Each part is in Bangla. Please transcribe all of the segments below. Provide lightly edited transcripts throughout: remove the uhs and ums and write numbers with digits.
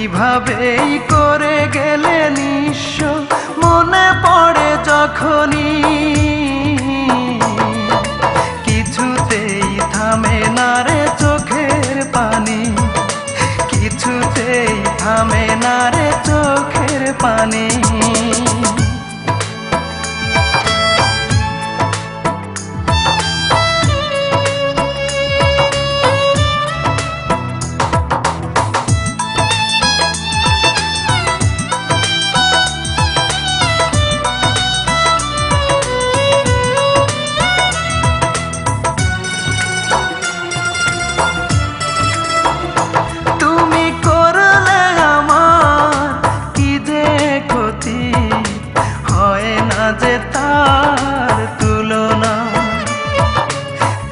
কিভাবেই করে গেলে নিঃস্ব মনে পড়ে যখনই কিছুতেই থামে না রে চোখের পানি কিছুতেই থামে না রে চোখের পানি যে তার তুলনা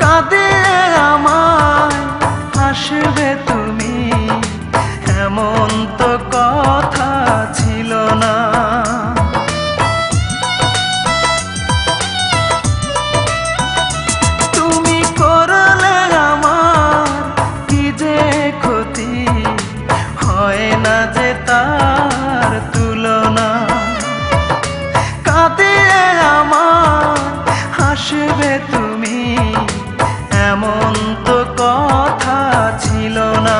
কাঁদে আমায় হাসবে তুমি এমন তো কথা ছিল না তুমি করলে আমার কি যে ক্ষতি হয় না যে তার তুলনা হাসবে তুমি এমন তো কথা ছিল না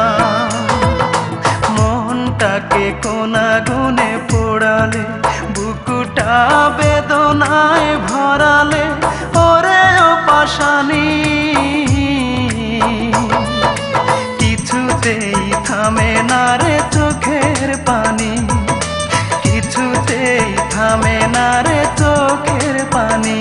মনটাকে কোনা গুনে পোড়ালে বুকুটা বেদনায় ভরালে ওরে ও পাশানি কিছুতেই থামে না রে চোখের পানি কিছুতেই থামে না রে চোখের পানি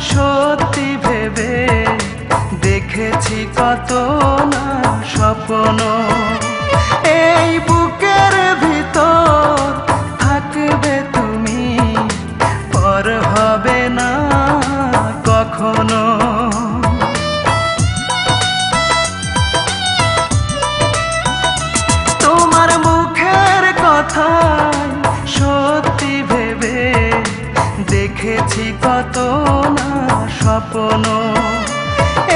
সত্যি ভেবে দেখেছি কত না স্বপ্ন এই বুকের ভিতর থাকবে তুমি পর হবে না কখনো তোমার মুখের কথা সত্যি ভেবে দেখেছি কত না স্বপ্ন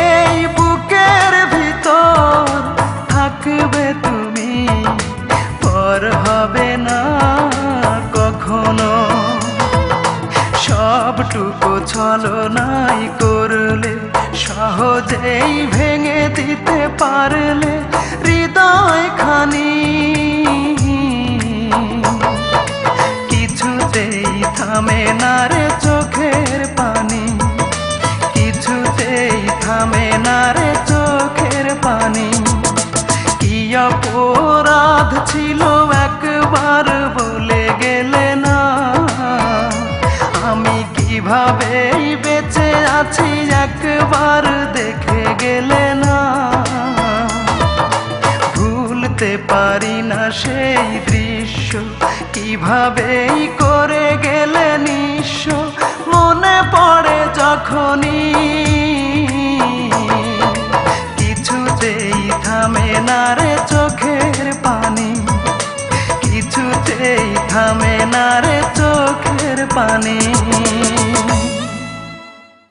এই বুকের ভিতর থাকবে তুমি পর হবে না কখনো সবটুকু ছলনাই করলে সহজেই ভেঙে দিতে পারলে হৃদয় খানি কিছুতেই থামে না রে চোখের পানি কিছুতেই থামে না রে চোখের পানি কি অপরাধ ছিল একবার বলে গেলে না আমি কিভাবেই বেঁচে আছি একবার দেখে গেলে না ভুলতে পারি না সেই দৃশ্য কিভাবেই করে গেলে নিঃস্ব মনে পড়ে যখনই